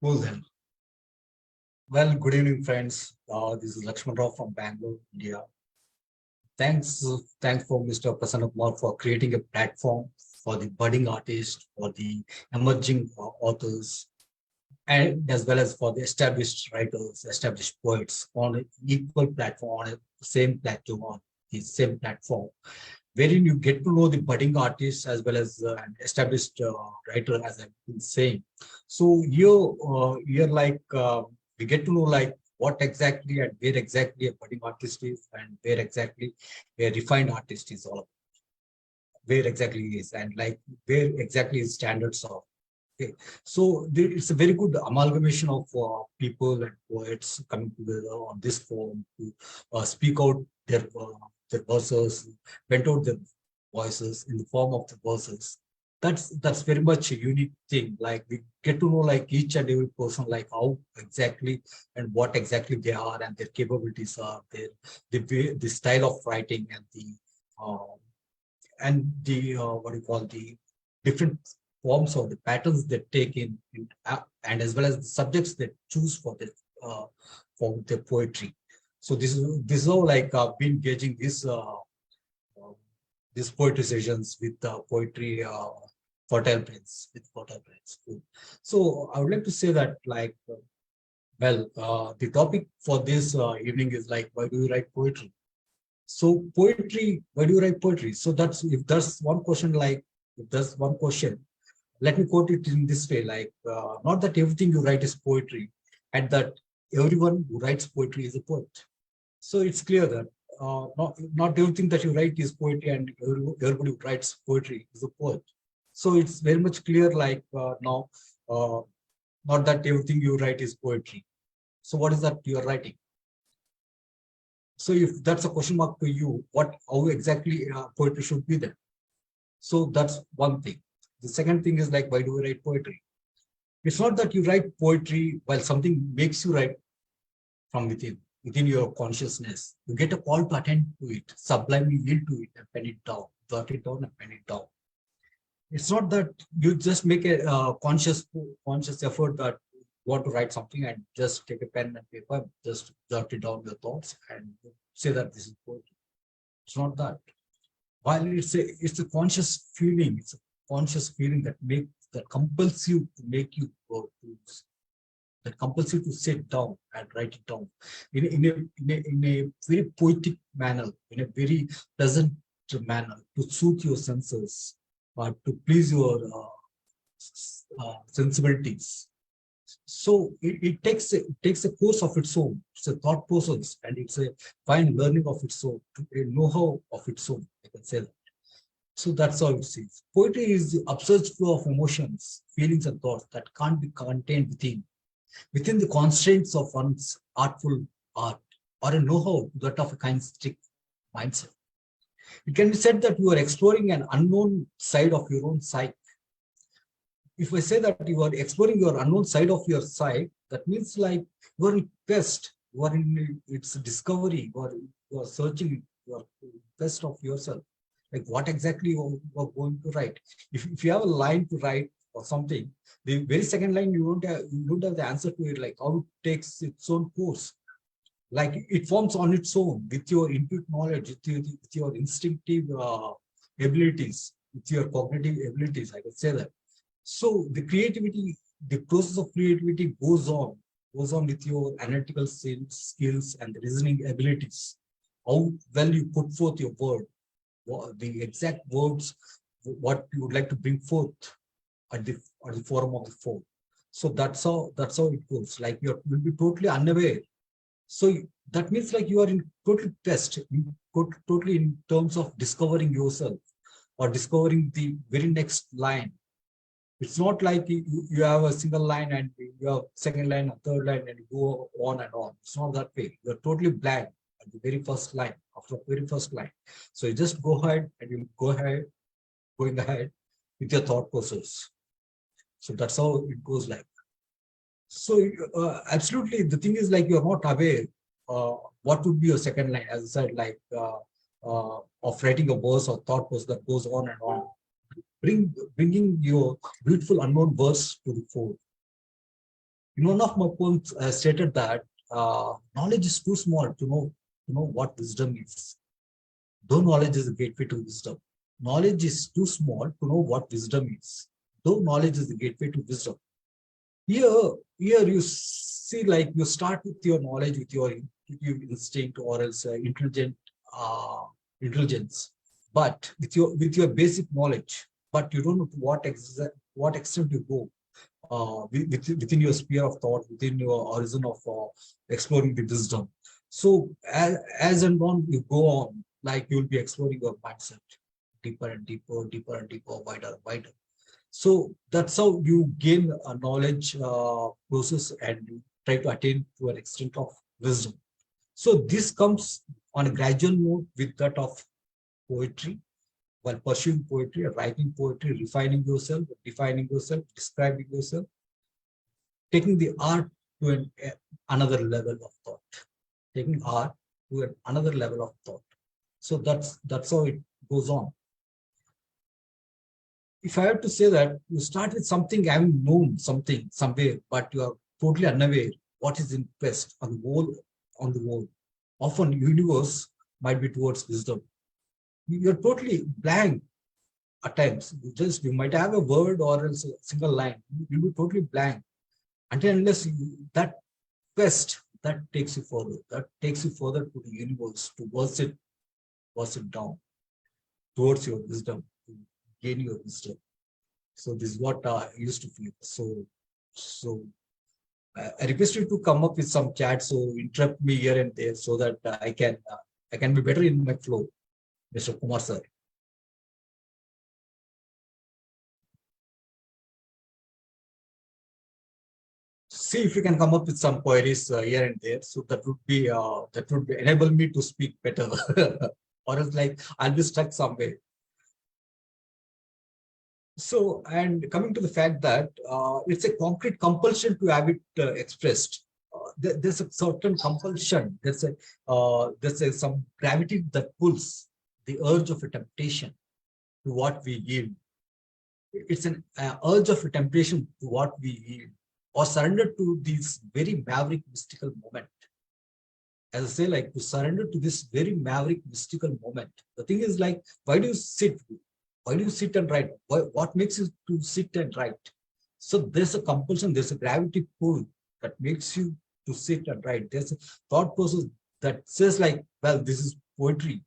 Cool then. Well, good evening, friends. This is Laxman Rao from Bangalore, India. Thanks for Mr. Prasanna Kumar for creating a platform for the budding artists, for the emerging authors, and as well as for the established writers, established poets on an equal platform, on a same platform, on the same platform, wherein you get to know the budding artists as well as an established writer, as I've been saying. So here we get to know like what exactly and where exactly a budding artist is, and where exactly a refined artist is all about, where exactly he is, and like where exactly his standards are. Okay, so it's a very good amalgamation of people and poets coming together on this forum to speak out their verses, vent out their voices in the form of the verses. That's very much a unique thing. Like we get to know like each and every person, like how exactly and what exactly they are and their capabilities are, the style of writing uh, and the what do you call the different forms or the patterns they take in and as well as the subjects they choose for their poetry. So this is how like been gauging uh, these poetry sessions with poetry fertile brains. Cool. So I would like to say that like the topic for this evening is like, why do you write poetry? So poetry, why do you write poetry? So that's if there's one question, like if there's one question, let me quote it in this way, like not that everything you write is poetry, and that everyone who writes poetry is a poet. So it's clear that not everything that you write is poetry, and everybody who writes poetry is a poet. So it's very much clear, like now, uh, not that everything you write is poetry. So what is that you are writing? So if that's a question mark to you, how exactly poetry should be then? So that's one thing. The second thing is like, why do we write poetry? It's not that you write poetry while something makes you write from within your consciousness. You get a call to attend to it, sublimely yield to it, and pen it down, jot it down, and pen it down. It's not that you just make a conscious effort that you want to write something and just take a pen and paper, just jot it down your thoughts and say that this is poetry. It's not that. While it's a conscious feeling, it's a conscious feeling that compels you to make you go to that compels you to sit down and write it down in a very poetic manner, in a very pleasant manner, to soothe your senses, to please your sensibilities. So it takes a course of its own. It's a thought process, and it's a fine learning of its own, a know-how of its own. I can say that. So that's how it is. Poetry is the absurd flow of emotions, feelings, and thoughts that can't be contained within the constraints of one's artful art, or a know-how that of a kind strict mindset. It can be said that you are exploring an unknown side of your own psyche. If I say that you are exploring your unknown side of your psyche, that means like you are in quest, you are in its discovery, you are searching, you are in quest of yourself. Like what exactly you are going to write. If you have a line to write or something, the very second line you don't have the answer to it, like how it takes its own course. Like it forms on its own with your input knowledge, with your instinctive abilities, with your cognitive abilities. I could say that. So the process of creativity goes on with your analytical skills and the reasoning abilities. How well you put forth your word, the exact words, what you would like to bring forth at the forum of the forum. So that's how it goes. Like you'll be totally unaware. So that means like you are in total test, totally in terms of discovering yourself or discovering the very next line. It's not like you have a single line and you have second line, a third line, and you go on and on. It's not that way. You're totally blank at the very first line, after the very first line. So you just go ahead and you going ahead with your thought process. So that's how it goes like. So absolutely, the thing is like you're not aware what would be your second line, as I said, like of writing a verse or thought process that goes on and on. Bringing your beautiful unknown verse to the fore. In one of my poems, I stated that knowledge is too small to know what wisdom is. Though knowledge is the gateway to wisdom. Knowledge is too small to know what wisdom is. Though knowledge is the gateway to wisdom. Here you see, like, you start with your knowledge, with your intuitive instinct, or else intelligence, but with your basic knowledge, but you don't know to what extent you go within your sphere of thought, within your horizon of exploring the wisdom. So as and when you go on, like, you will be exploring your mindset deeper and deeper, deeper and deeper, wider and wider. So that's how you gain a knowledge process and you try to attain to an extent of wisdom. So this comes on a gradual note with that of poetry. While pursuing poetry, writing poetry, refining yourself, defining yourself, describing yourself, taking the art to another level of thought, taking art to another level of thought. So that's how it goes on. If I have to say that you start with something, having known something somewhere, but you are totally unaware what is in quest on the whole. Often universe might be towards wisdom. You're totally blank at times. You might have a word or a single line. You'll be totally blank until unless that quest that takes you further. That takes you further to the universe, to verse it down towards your wisdom, to gain your wisdom. So this is what I used to feel. So I request you to come up with some chat. So interrupt me here and there so that I can be better in my flow, Mr. Kumar sir. See if you can come up with some queries here and there. So that would enable me to speak better, or else like I'll be stuck somewhere. So, and coming to the fact that it's a concrete compulsion to have it expressed. There's a certain compulsion. There's some gravity that pulls the urge of a temptation to what we yield. It's an urge of a temptation to what we yield, or surrender to this very maverick mystical moment. As I say, like, to surrender to this very maverick mystical moment. The thing is, like, why do you sit? Why do you sit and write? What makes you to sit and write? So there's a compulsion, there's a gravity pull that makes you to sit and write. There's a thought process that says, like, well, this is poetry.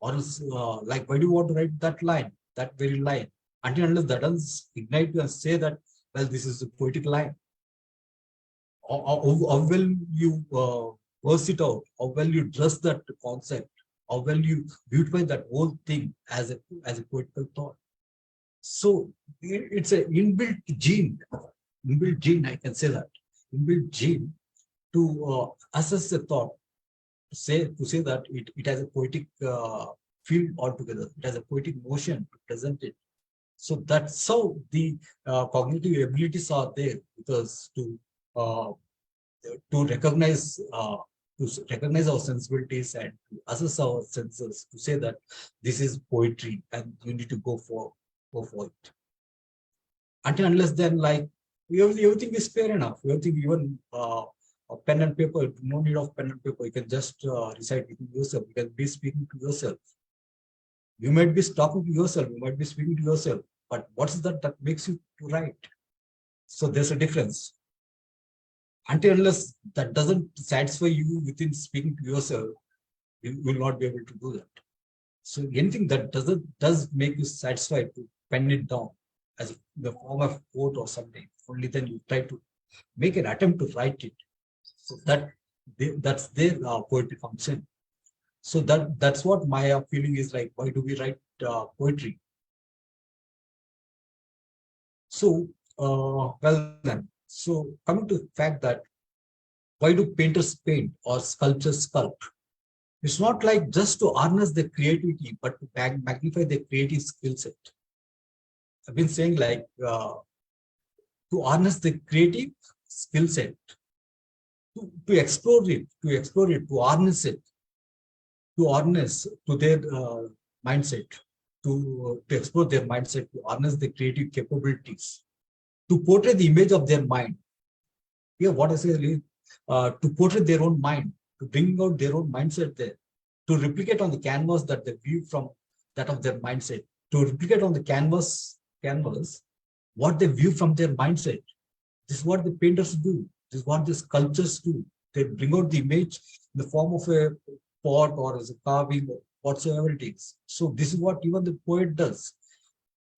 Or else, like, why do you want to write that line, that very line? Until unless that doesn't ignite you and say that, well, this is a poetic line. How will you verse it out? How will you dress that concept? How will you beautify that whole thing as a poetical thought? So it's an inbuilt gene, I can say that, inbuilt gene to assess a thought, to say that it has a poetic feel altogether. It has a poetic motion to present it. So that's how the cognitive abilities are there with us to recognize our sensibilities and to assess our senses, to say that this is poetry and you need to go for it. Until unless then, like, everything is fair enough. Everything, even a pen and paper, no need of pen and paper. You can just recite within yourself. You can be speaking to yourself. You might be talking to yourself. You might be speaking to yourself. But what is that makes you to write? So there's a difference. Until unless that doesn't satisfy you within speaking to yourself, you will not be able to do that. So anything that does make you satisfied to pen it down as the form of quote or something, only then you try to make an attempt to write it. So that's their poetry function. So that's what my feeling is like. Why do we write poetry? So well then. So coming to the fact that why do painters paint or sculptors sculpt? It's not like just to harness their creativity, but to magnify their creative skill set. I've been saying, like, to harness the creative skill set, to explore it, to harness it, to harness to their mindset, to explore their mindset, to harness the creative capabilities, to portray the image of their mind. here what I say is to portray their own mind, to bring out their own mindset there, to replicate on the canvas that they view from that of their mindset, to replicate on the canvas what they view from their mindset. This is what the painters do. This is what the sculptures do. They bring out the image in the form of a pot or as a carving or whatsoever it is. So this is what even the poet does.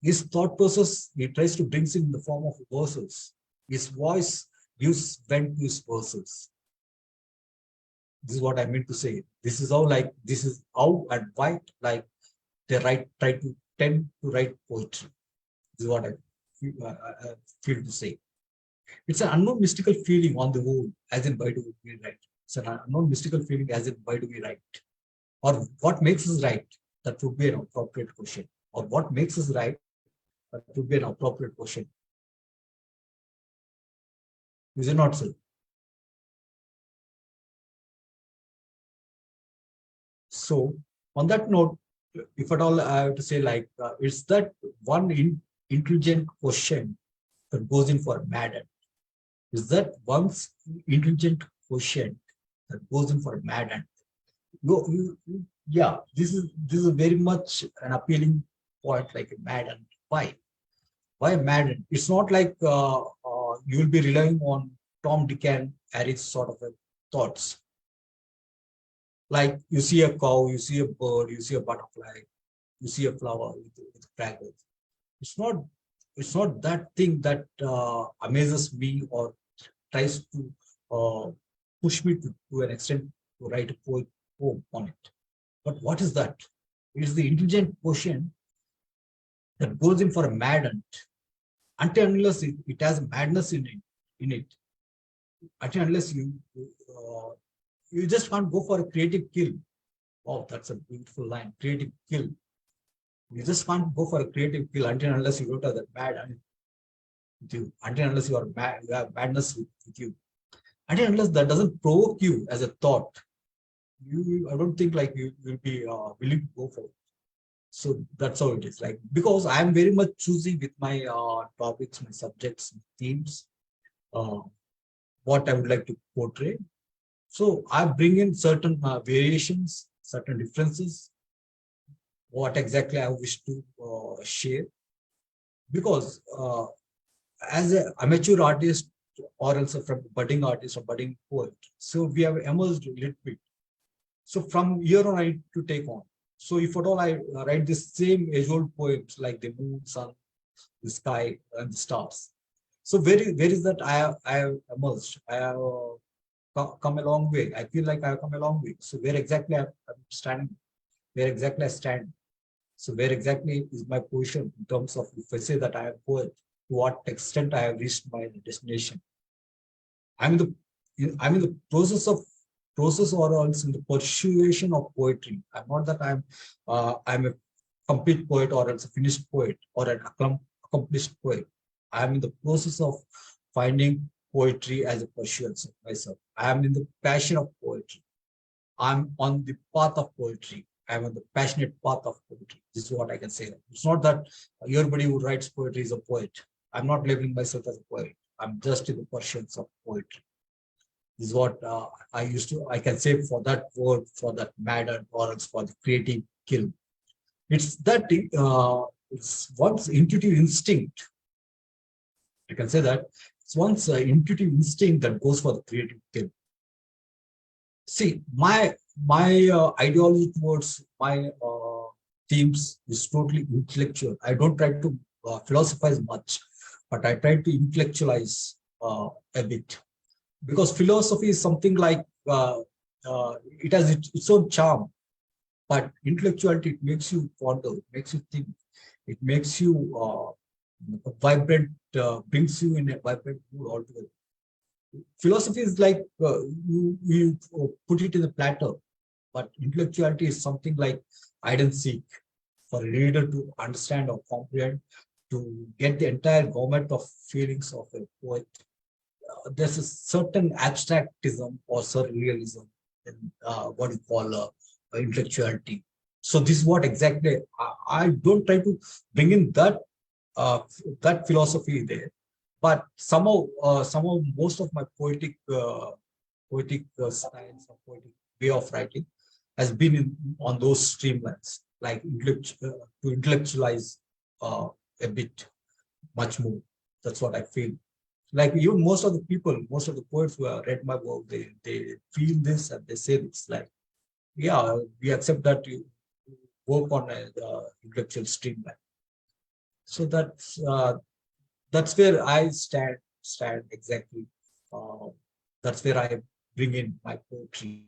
His thought process, he tries to bring it in the form of verses. His voice gives vent to his verses. This is what I meant to say. This is how and why like they try to tend to write poetry. This is what I feel to say. It's an unknown mystical feeling on the whole, as in why do we write? It's an unknown mystical feeling as in why do we write? Or what makes us right? That would be an appropriate question. Or what makes us right? That would be an appropriate question. Is it not so? So on that note, if at all I have to say like, it's that one intelligent question that goes in for mad ant. Is that once intelligent question that goes in for mad ant? Yeah, this is very much an appealing point, like a mad ant. Why? Why mad ant? It's not like you will be relying on Tom, Dick, and Harry's sort of thoughts. Like you see a cow, you see a bird, you see a butterfly, you see a flower with crackers. It's not that thing that amazes me or tries to push me to an extent to write a poem on it. But what is that? It is the intelligent question that goes in for a mad ant. Until unless it has madness in it. Until unless you just can't go for a creative kill. Oh, that's a beautiful line. Creative kill. You just can't go for a creative kill until unless you don't have that mad with you. Until unless you are mad, you have madness with you. Until unless that doesn't provoke you as a thought, I don't think like you will be willing to go for it. So that's how it is. Like, because I am very much choosy with my topics, my subjects, themes, what I would like to portray. So I bring in certain variations, certain differences, what exactly I wish to share. Because as an amateur artist or else from budding artist or budding poet, so we have emerged a little bit. So from here on, I need to take on. So if at all I write the same age-old poems like the moon, sun, the sky, and the stars. So where is that I have emerged? I have come a long way. I feel like I have come a long way. So where exactly I'm standing? Where exactly I stand? So where exactly is my position in terms of if I say that I am a poet, to what extent I have reached my destination? I'm in the process or else in the persuasion of poetry. I'm not that I'm a complete poet or else a finished poet or an accomplished poet. I'm in the process of finding poetry as a pursuance of myself. I am in the passion of poetry. I'm on the path of poetry. I'm on the passionate path of poetry. This is what I can say. It's not that everybody who writes poetry is a poet. I'm not labeling myself as a poet. I'm just in the pursuance of poetry. This is what I can say for that word, for that matter, or else for the creative kill. It's that it's one's intuitive instinct. I can say that it's one's intuitive instinct that goes for the creative kill. See, my ideology towards my themes is totally intellectual. I don't try to philosophize much, but I try to intellectualize a bit. Because philosophy is something like it has its own charm, but intellectuality, it makes you ponder, it makes you think, it makes you vibrant, brings you in a vibrant mood altogether. Philosophy is like you put it in a platter, but intellectuality is something like hide and seek for a reader to understand or comprehend, to get the entire gamut of feelings of a poet. There's a certain abstractism or surrealism in what you call intellectuality. So this is what exactly I don't try to bring in that that philosophy there, but somehow most of my poetic styles or poetic way of writing has been on those streamlines, like to intellectualize a bit much more. That's what I feel. Like even most of the people, most of the poets who have read my work, they feel this and they say this. Like, yeah, we accept that you work on a intellectual streamline. So that's where I stand exactly. Uh, that's where I bring in my poetry.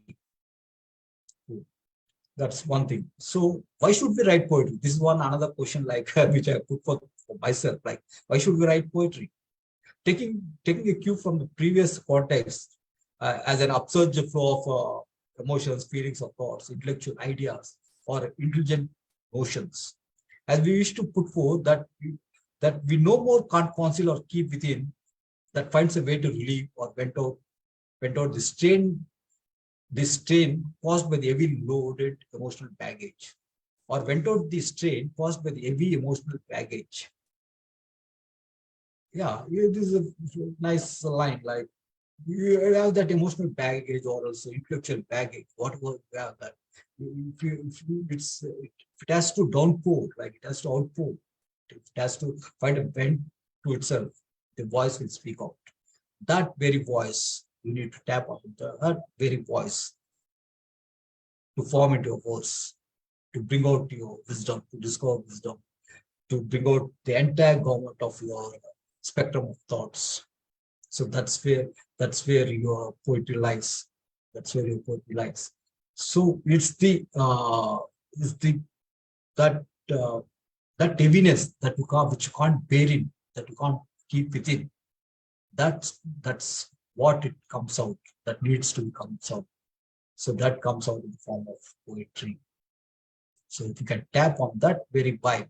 That's one thing. So why should we write poetry? This is one another question like which I put for myself. Like, why should we write poetry? Taking a cue from the previous context as an upsurge flow of emotions, feelings, or thoughts, intellectual ideas, or intelligent notions. As we wish to put forth that we no more can't conceal or keep within, that finds a way to relieve or vent out the strain caused by the heavy loaded emotional baggage, or vent out the strain caused by the heavy emotional baggage. Yeah, this is a nice line. Like, you have that emotional baggage or also intellectual baggage, whatever you have that. If it has to downpour, like it has to outpour, it has to find a vent to itself, the voice will speak out. That very voice, you need to tap on that very voice to form into a verse, to bring out your wisdom, to discover wisdom, to bring out the entire gamut of your spectrum of thoughts. So that's where your poetry lies. That's where your poetry lies. So it's the that uh, that heaviness that which you can't bear in, that you can't keep within. That's what it comes out. That needs to come out. So that comes out in the form of poetry. So if you can tap on that very vibe,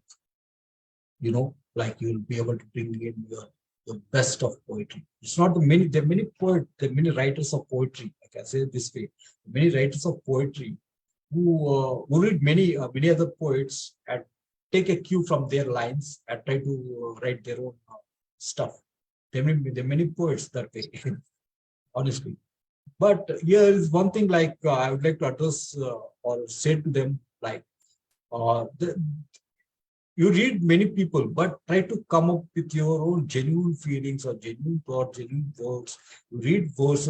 like you'll be able to bring in the best of poetry. It's not there are many writers of poetry. I can say it this way: many writers of poetry who read many other poets and take a cue from their lines and try to write their own stuff. There are many poets that way, honestly. But here is one thing like I would like to address or say to them like the, you read many people, but try to come up with your own genuine feelings or genuine thoughts, genuine words. You read words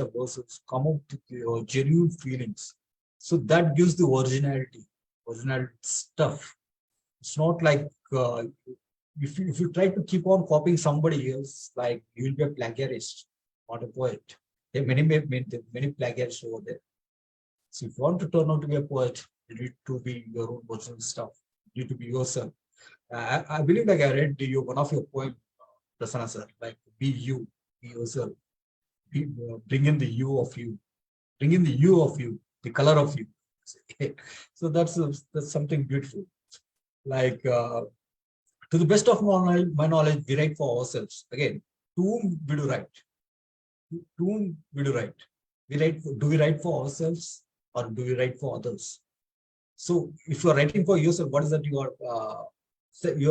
and verses, come up with your genuine feelings. So that gives the original stuff. It's not like if you try to keep on copying somebody else, like you will be a plagiarist, not a poet. There are many plagiarists over there. So if you want to turn out to be a poet, you need to be your own personal stuff. You need to be yourself. I believe like I read one of your poem, Prasanna sir, like be you, be yourself, bring in the you of you, bring in the you of you, the color of you. So that's something beautiful. Like to the best of my knowledge, we write for ourselves. Again, to whom we do write? To whom we do write? Do we write for ourselves or do we write for others? So if you are writing for yourself, what is that you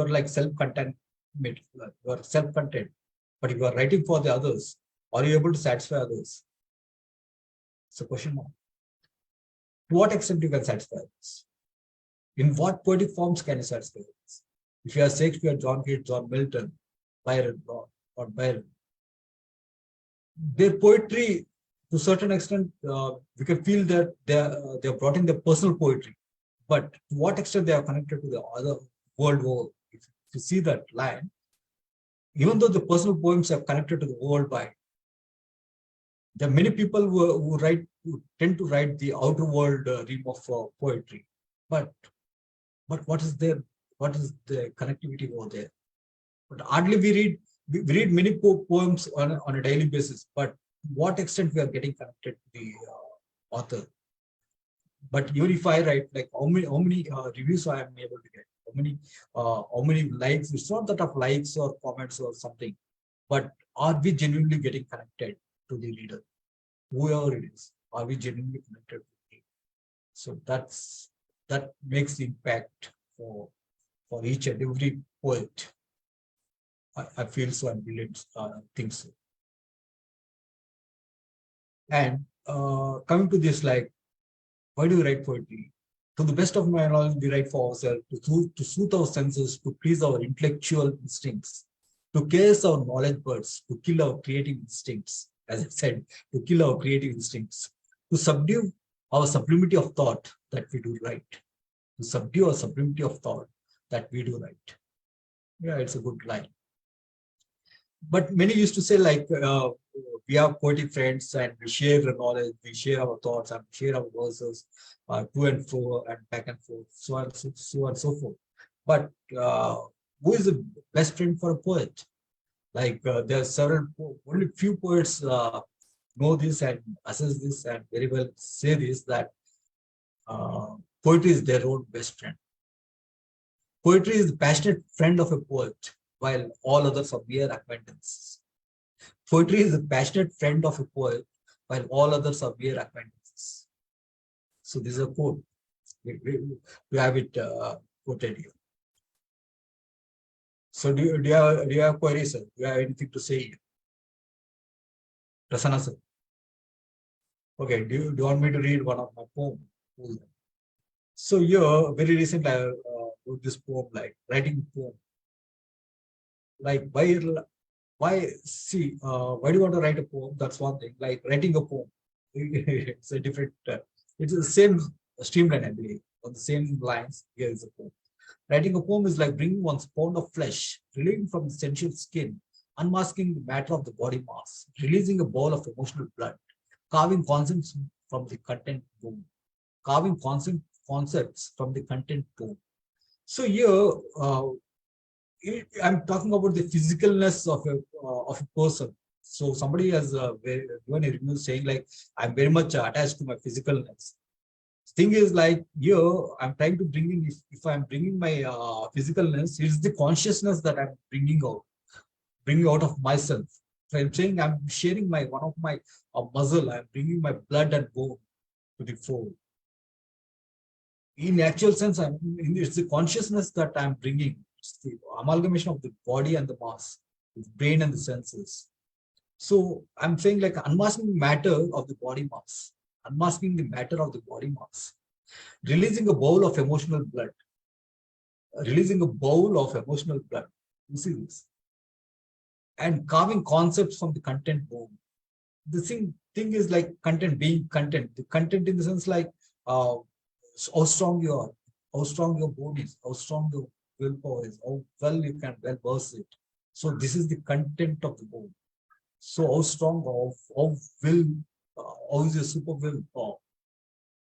are like self-content, you are self-content. But if you are writing for the others, are you able to satisfy others? It's a question mark. To what extent you can satisfy others? In what poetic forms can you satisfy others? If you are Shakespeare, John Keats, John Milton, Byron, or Byron, their poetry, to a certain extent, we can feel that they are brought in their personal poetry. But to what extent they are connected to the other world? If you see that line, even though the personal poems are connected to the world by, there are many people who tend to write the outer world realm of poetry. But what is there? What is the connectivity over there? But hardly we read many poems on a daily basis. But to what extent we are getting connected to the author? But even if I write, like how many reviews I am able to get, how many likes? It's not that of likes or comments or something, but are we genuinely getting connected to the reader, whoever it is? Are we genuinely connected to the reader? So that makes the impact for each and every poet. I feel so and really think so. And coming to this, like, why do you write poetry? To the best of my knowledge, we write for ourselves, to soothe our senses, to please our intellectual instincts, to caress our knowledge buds, to kill our creative instincts, as I said, to kill our creative instincts, to subdue our sublimity of thought that we do write, to subdue our sublimity of thought that we do write. Yeah, it's a good line. But many used to say, like, we have poetic friends and we share the knowledge, we share our thoughts and share our verses to and fro and back and forth, so on, so on and so forth. But who is the best friend for a poet? Like, there are several, only few poets know this and assess this and very well say this, that poetry is their own best friend. Poetry is the passionate friend of a poet, while all others are mere acquaintances. Poetry is a passionate friend of a poet, while all others are mere acquaintances. So this is a quote. We have it quoted here. So do you have queries, sir? Do you have anything to say here? Prasanna, sir. Okay, do you want me to read one of my poems? So here, very recently, I wrote this poem, like writing poem. Like, why see, why do you want to write a poem? That's one thing. Like writing a poem, it's a different, it's the same streamline, I believe, on the same lines. Here is a poem. Writing a poem is like bringing one's pound of flesh, relieving from the sensual skin, unmasking the matter of the body mass, releasing a bowl of emotional blood, carving concepts from the content bone, carving concepts from the content bone. So here, I'm talking about the physicalness of a person. So somebody has given a review saying, like, I'm very much attached to my physicalness. Thing is, like, here I'm trying to bring in, if I'm bringing my physicalness, it's the consciousness that I'm bringing out of myself. So I'm saying I'm sharing my one of my muscle. I'm bringing my blood and bone to the fore. In actual sense, it's the consciousness that I'm bringing. It's the amalgamation of the body and the mass, the brain and the senses. So I'm saying, like, unmasking matter of the body mass, unmasking the matter of the body mass, releasing a bowl of emotional blood, releasing a bowl of emotional blood. You see this? And carving concepts from the content bone. The thing is, like, content being content. The content in the sense, like, how strong you are, how strong your bone is, how strong your willpower is, how well you can well verse it. So this is the content of the bone. So how strong, how will, how is your super willpower?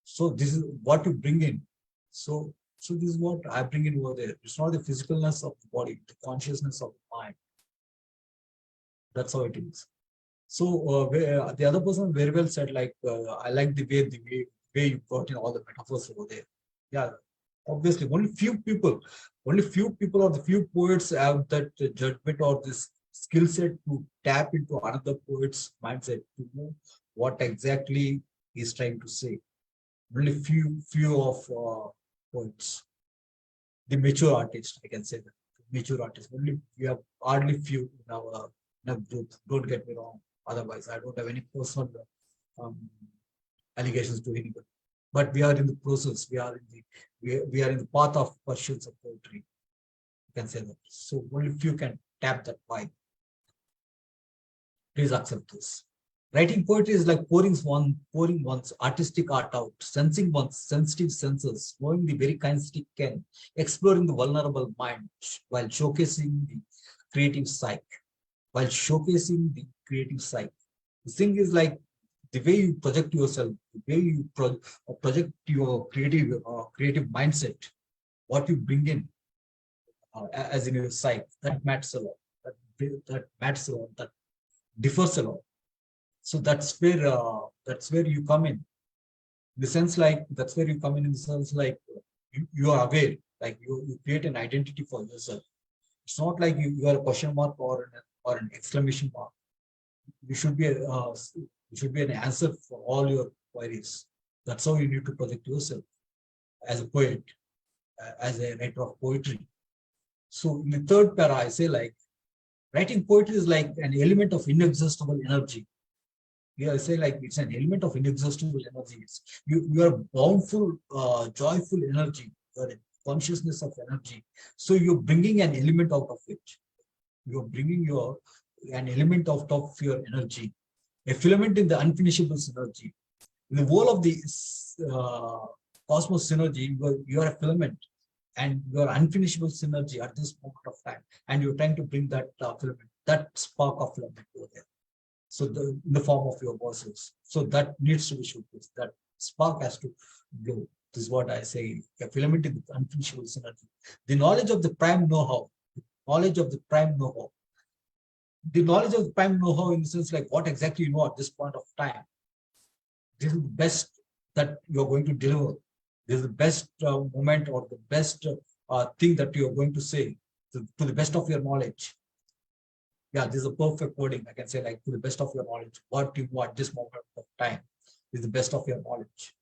So this is what you bring in. So this is what I bring in over there. It's not the physicalness of the body, the consciousness of the mind. That's how it is. So the other person very well said, like, I like the way you brought in all the metaphors over there. Yeah, obviously only few people or the few poets have that judgment or this skill set to tap into another poet's mindset to know what exactly he's trying to say. Only few of poets, the mature artists, I can say that. Mature artists, only we have hardly few in our group. Don't get me wrong. Otherwise, I don't have any personal um, allegations to anybody. But we are in the process. We are in the path of pursuits of poetry. You can say that. So only few can tap that vibe. Please accept this. Writing poetry is like pouring one's artistic art out, sensing one's sensitive senses, knowing the very kinds it can, exploring the vulnerable mind while showcasing the creative psyche. The thing is, like, the way you project yourself, the way you project your creative mindset, what you bring in as in your psyche, that matters a lot. That matters a lot. That differs a lot. So that's where you come in. In the sense, like, that's where you come in the sense, like, you are aware, like, you create an identity for yourself. It's not like you are a question mark or an exclamation mark. You should be an answer for all your queries. That's how you need to project yourself as a poet, as a writer of poetry. So in the third para, I say, like, Writing poetry is like an element of inexhaustible energy. Yeah, I say like it's an element of inexhaustible energy. You are boundful, joyful energy. You are a consciousness of energy. So you're bringing an element out of it. You're bringing an element out of your energy, a filament in the unfinishable synergy. In the whole of the cosmos synergy, you are a filament, and your unfinishable synergy at this moment of time, and you're trying to bring that filament, that spark of filament over there. So in the form of your verses. So that needs to be showcased. That spark has to glow. This is what I say. A filament in the unfinishable synergy. The knowledge of the prime know-how. Knowledge of the prime know-how. The knowledge of the prime know-how in the sense like what exactly you know at this point of time. This is the best that you're going to deliver. This is the best moment or the best thing that you're going to say to the best of your knowledge. Yeah, this is a perfect wording. I can say like to the best of your knowledge, what you know at this moment of time is the best of your knowledge.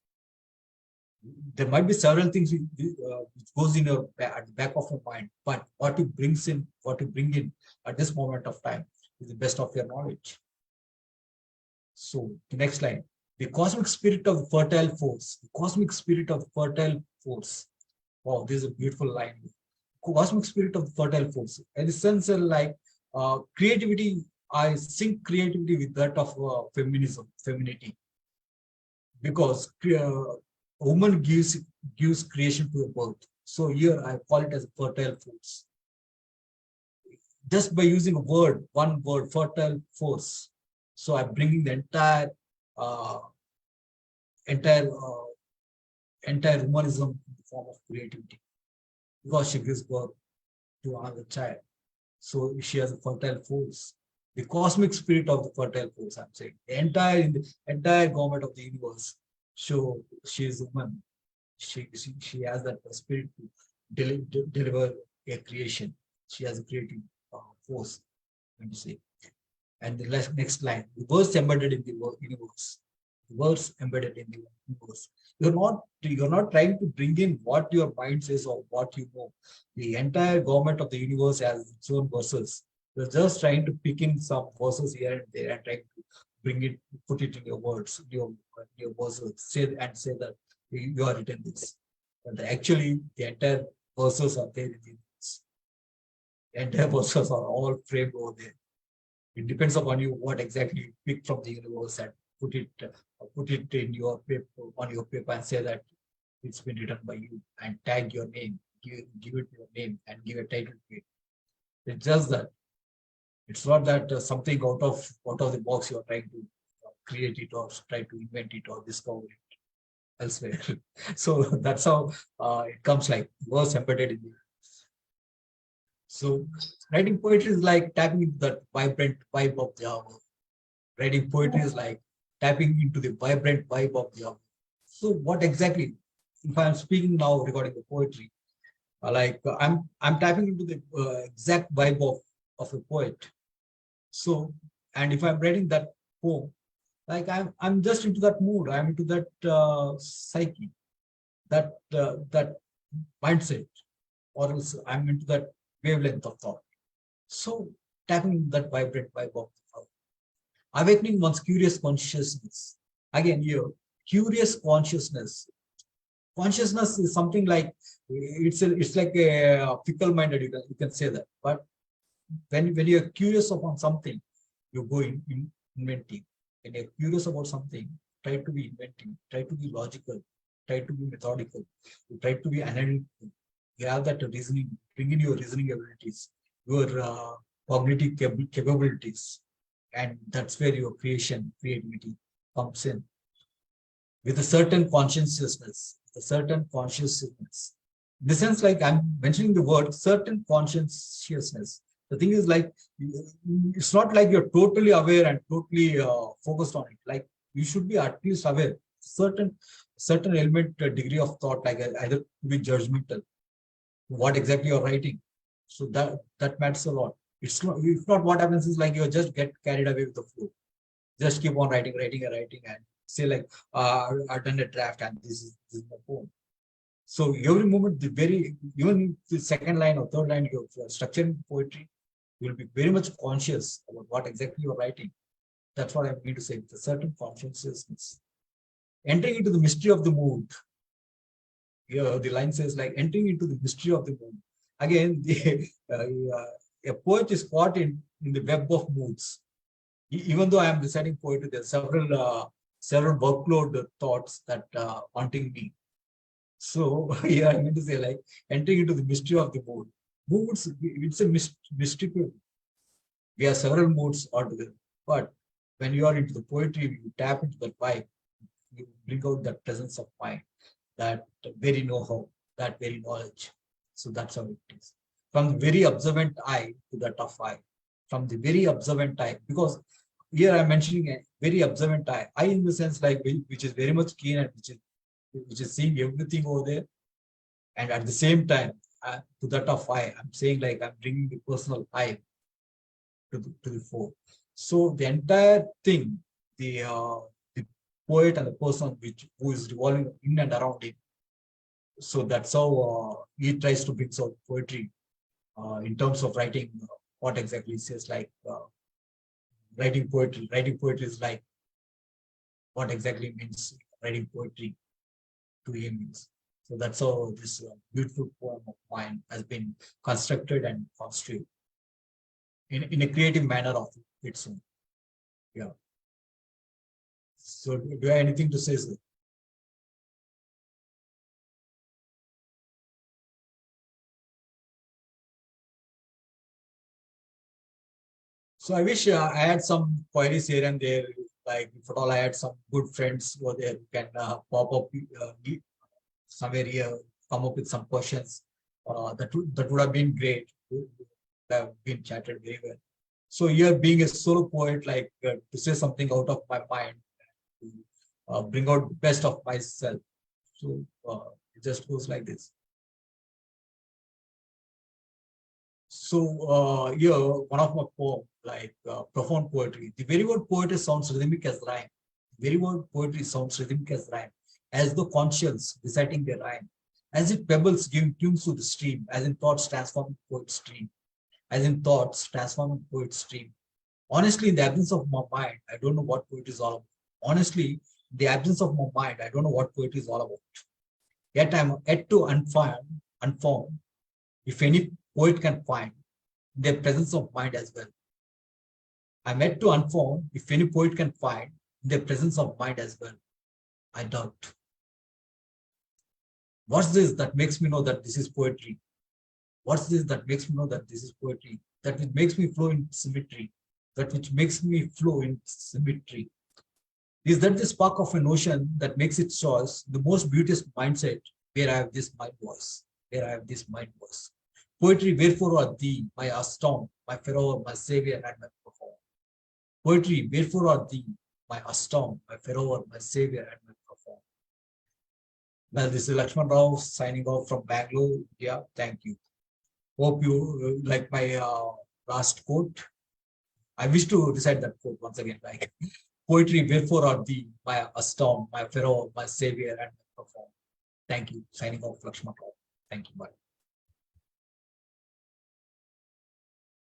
There might be several things which goes in your at the back of your mind, but what you bring in at this moment of time is the best of your knowledge. So the next line, the cosmic spirit of the fertile force, the cosmic spirit of the fertile force. Wow, this is a beautiful line. Cosmic spirit of the fertile force. In the sense like creativity, I sync creativity with that of femininity, because a woman gives creation to a birth. So here I call it as a fertile force. Just by using one word, fertile force. So I'm bringing the entire womanism in the form of creativity, because she gives birth to another child. So she has a fertile force, the cosmic spirit of the fertile force. I'm saying the entire government of the universe. So she is a woman. She has that spirit to deliver a creation. She has a creative force. Let me say. And the next line: the verse embedded in the universe. The verse embedded in the universe. You're not trying to bring in what your mind says or what you know. The entire government of the universe has its own verses. You're just trying to pick in some verses here and there and trying to bring it, put it in your words, your verses, say that you are written this. But actually, the entire verses are there in the universe. The entire verses are all framed over there. It depends upon you what exactly you pick from the universe and put it in your paper, on your paper, and say that it's been written by you, and tag your name, give it your name, and give a title to it. It's just that. It's not that something out of the box you're trying to create it or try to invent it or discover it elsewhere. So that's how it comes, like verse embedded in you. So writing poetry is like tapping into that vibrant vibe of the hour. Writing poetry is like tapping into the vibrant vibe of the hour. So what exactly, if I'm speaking now regarding the poetry, I'm tapping into the exact vibe of a poet. So, and if I'm writing that poem, like I'm just into that mood. I'm into that psyche, that mindset, or else I'm into that wavelength of thought. So tapping that vibrant vibe of thought, awakening one's curious consciousness. Again, here, curious consciousness. Consciousness is something like it's like a fickle-minded. You can say that, but when you're curious about something, you go in inventing. When you're curious about something, try to be inventing, try to be logical, try to be methodical, you try to be analytical. You have that reasoning, bring in your reasoning abilities, your cognitive capabilities, and that's where your creativity comes in. With a certain consciousness, in the sense like I'm mentioning the word certain consciousness. The thing is like, it's not like you're totally aware and totally focused on it. Like you should be at least aware, certain element, degree of thought, like either to be judgmental, what exactly you're writing. So that matters a lot. It's not, if not, what happens is like you just get carried away with the flow. Just keep on writing, and say like, I've done a draft and this is my poem. So every moment, even the second line or third line, you're structuring poetry, You will be very much conscious about what exactly you're writing. That's what I mean to say. With a certain consciousness. Entering into the mystery of the mood. Here, the line says like entering into the mystery of the mood. Again, a poet is caught in the web of moods. Even though I am reciting poetry, there are several workload thoughts that haunting me. So here I mean to say like entering into the mystery of the mood. Moods, it's a mystical. We have several moods altogether. But when you are into the poetry, you tap into that vibe, you bring out that presence of mind, that very know-how, that very knowledge. So that's how it is. From the very observant eye to that of eye. From the very observant eye, because here I'm mentioning a very observant eye. Eye in the sense like which is very much keen and which is seeing everything over there. And at the same time, to that of eye, I'm saying like I'm bringing the personal eye to the fore. So the entire thing, the poet and the person who is revolving in and around him. So that's how he tries to bring out poetry in terms of writing what exactly he says, like writing poetry. Writing poetry is like what exactly means writing poetry to him means. So that's how this beautiful poem of mine has been constructed and constructed in a creative manner of its own. Yeah. So do you have anything to say, sir? So I wish I had some queries here and there. Like if at all I had some good friends over there who can pop up somewhere here, come up with some questions. That would have been great. Would have been chatted very well. So here, being a solo poet, like to say something out of my mind, to bring out the best of myself. So it just goes like this. So here, one of my poems, like profound poetry. The very word poetry sounds rhythmic as rhyme. The very word poetry sounds rhythmic as rhyme, as though conscience reciting their rhyme, as if pebbles giving tunes to the stream, as in thoughts transforming poet's stream, as in thoughts transforming poet's stream. Honestly, in the absence of my mind, I don't know what poetry is all about. Honestly, in the absence of my mind, I don't know what poetry is all about. Yet I'm yet to unform, if any poet can find their presence of mind as well. I'm yet to unform, if any poet can find their presence of mind as well. I doubt. What's this that makes me know that this is poetry? What's this that makes me know that this is poetry? That which makes me flow in symmetry. That which makes me flow in symmetry. Is that the spark of an ocean that makes its choice the most beauteous mindset where I have this mind voice, where I have this mind voice. Poetry, wherefore art thee, my astound, my pharaoh, my savior, and my profound. Poetry, wherefore art thee, my astound, my pharaoh, my savior, and my profound. Well, this is Laxman Rao signing off from Bangalore. Yeah, thank you. Hope you like my last quote. I wish to recite that quote once again, like poetry, wherefore art thee, my astound, my pharaoh, my savior, and my profound. Thank you. Signing off, Laxman Rao. Thank you. Bye.